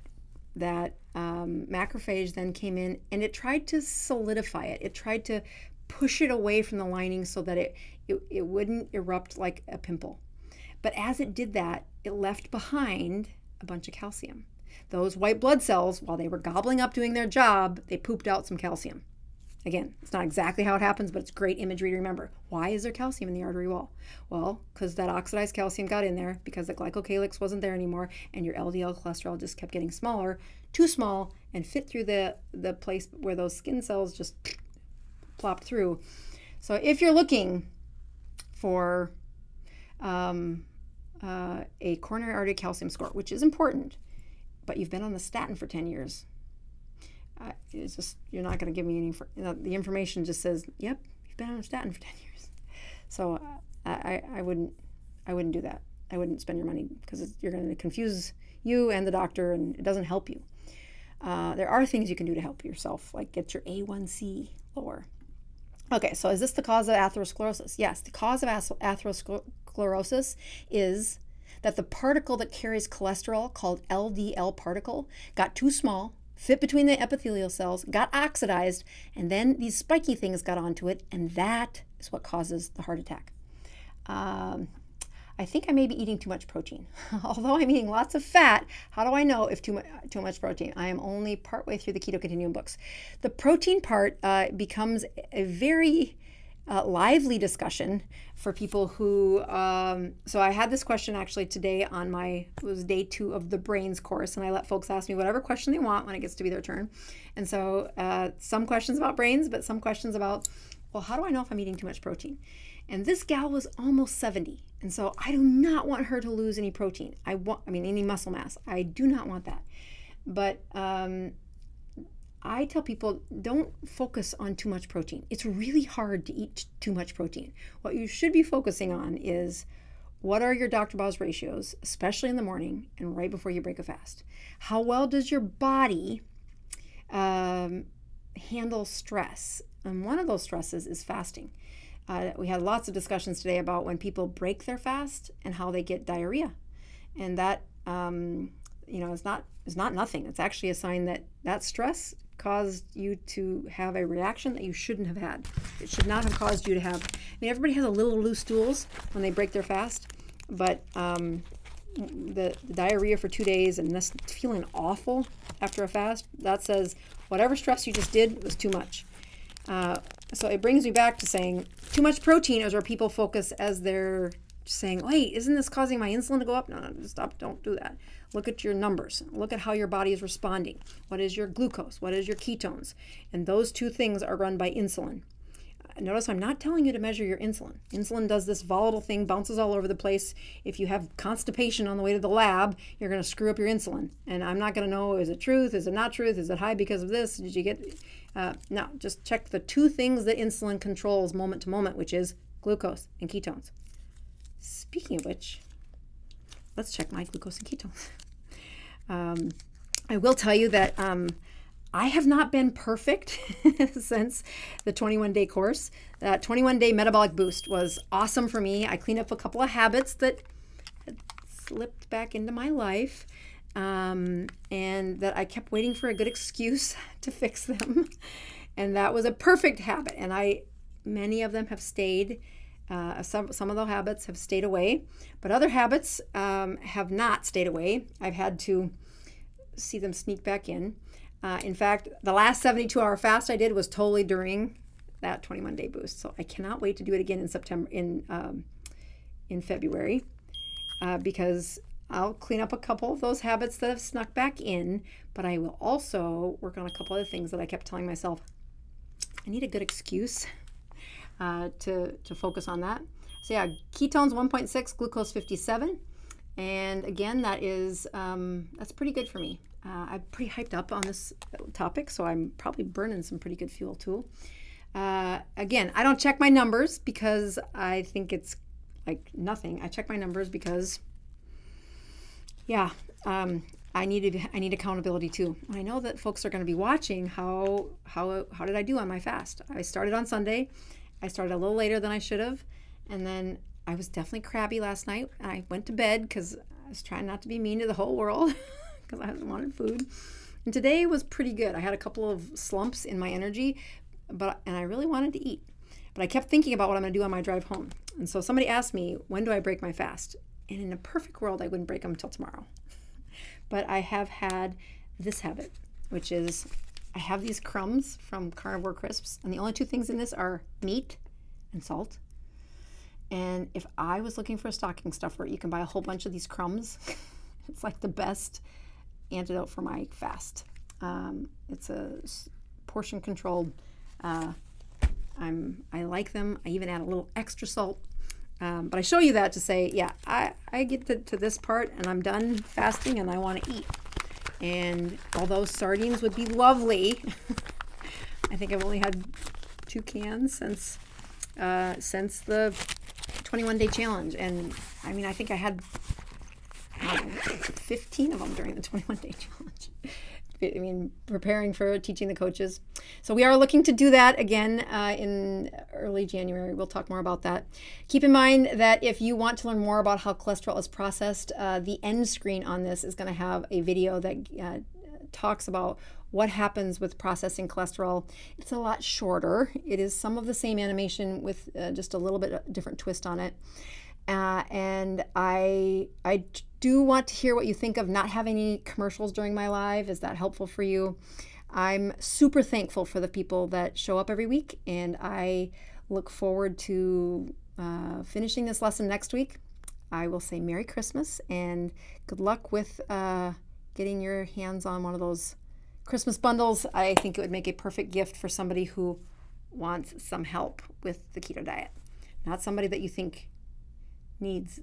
macrophage then came in and it tried to solidify it. It tried to push it away from the lining so that it wouldn't erupt like a pimple. But as it did that, it left behind a bunch of calcium. Those white blood cells, while they were gobbling up doing their job, they pooped out some calcium. Again, it's not exactly how it happens, but it's great imagery to remember. Why is there calcium in the artery wall? Well, because that oxidized calcium got in there because the glycocalyx wasn't there anymore, and your LDL cholesterol just kept getting smaller, too small, and fit through the place where those skin cells just plopped through. So if you're looking for a coronary artery calcium score, which is important, but you've been on the statin for 10 years, it's just, you're not going to give me any, the information just says, yep, you've been on a statin for 10 years. So I wouldn't do that. I wouldn't spend your money because you're going to confuse you and the doctor, and it doesn't help you. There are things you can do to help yourself, like get your A1C lower. Okay, so is this the cause of atherosclerosis? Yes, the cause of atherosclerosis is that the particle that carries cholesterol, called LDL particle, got too small, fit between the epithelial cells, got oxidized, and then these spiky things got onto it, and that is what causes the heart attack. I think I may be eating too much protein. Although I'm eating lots of fat, how do I know if too much protein? I am only partway through the Keto Continuum books. The protein part becomes a very lively discussion for people who, so I had this question actually today on it was day 2 of the brains course, and I let folks ask me whatever question they want when it gets to be their turn. And so some questions about brains, but some questions about, well, how do I know if I'm eating too much protein? And this gal was almost 70. And so I do not want her to lose any protein. Any muscle mass. I do not want that. But I tell people, don't focus on too much protein. It's really hard to eat too much protein. What you should be focusing on is, what are your Dr. Boz ratios, especially in the morning and right before you break a fast? How well does your body handle stress? And one of those stresses is fasting. We had lots of discussions today about when people break their fast and how they get diarrhea. And that, is not nothing. It's actually a sign that stress caused you to have a reaction that you shouldn't have had. It should not have caused you to have. Everybody has a little loose stools when they break their fast, but the diarrhea for 2 days and this feeling awful after a fast, that says whatever stress you just did was too much. So it brings me back to saying too much protein is where people focus as they're saying, wait, isn't this causing my insulin to go up? No, stop, don't do that. Look at your numbers. Look at how your body is responding. What is your glucose? What is your ketones? And those two things are run by insulin. Notice I'm not telling you to measure your insulin. Insulin does this volatile thing, bounces all over the place. If you have constipation on the way to the lab, you're going to screw up your insulin. And I'm not going to know, is it truth? Is it not truth? Is it high because of this? Did you get... No, just check the 2 things that insulin controls moment to moment, which is glucose and ketones. Speaking of which, let's check my glucose and ketones. I will tell you that I have not been perfect since the 21-day course. That 21-day metabolic boost was awesome for me. I cleaned up a couple of habits that had slipped back into my life. And that I kept waiting for a good excuse to fix them. And that was a perfect habit. And many of them have stayed. Some of the habits have stayed away, but other habits have not stayed away. I've had to see them sneak back in. In fact, the last 72-hour fast I did was totally during that 21-day boost. So I cannot wait to do it again in February, because I'll clean up a couple of those habits that have snuck back in, but I will also work on a couple other things that I kept telling myself, I need a good excuse to focus on that. So yeah, ketones 1.6, glucose 57. And again, that is, that's pretty good for me. I'm pretty hyped up on this topic, so I'm probably burning some pretty good fuel too. Again, I don't check my numbers because I think it's like nothing. I check my numbers because I need accountability too. I know that folks are going to be watching how did I do on my fast. I started on Sunday. I started a little later than I should have, and then I was definitely crabby last night. I went to bed because I was trying not to be mean to the whole world because I wanted food. And today was pretty good. I had a couple of slumps in my energy, and I really wanted to eat. But I kept thinking about what I'm going to do on my drive home. And so somebody asked me, when do I break my fast? And in a perfect world, I wouldn't break them until tomorrow. But I have had this habit, which is I have these crumbs from Carnivore Crisps, and the only 2 things in this are meat and salt. And if I was looking for a stocking stuffer, you can buy a whole bunch of these crumbs. It's like the best antidote for my fast. It's a portion controlled. I like them. I even add a little extra salt. But I show you that to say, yeah, I get to this part and I'm done fasting and I want to eat. And although sardines would be lovely, I think I've only had 2 cans since the 21-day challenge. And I think I had 15 of them during the 21-day challenge. preparing for teaching the coaches. So we are looking to do that again in early January. We'll talk more about that. Keep in mind that if you want to learn more about how cholesterol is processed, the end screen on this is going to have a video that talks about what happens with processing cholesterol. It's a lot shorter. It is some of the same animation with just a little bit different twist on it. And I do want to hear what you think of not having any commercials during my live. Is that helpful for you? I'm super thankful for the people that show up every week, and I look forward to finishing this lesson next week. I will say Merry Christmas and good luck with getting your hands on one of those Christmas bundles. I think it would make a perfect gift for somebody who wants some help with the keto diet, not somebody that you think needs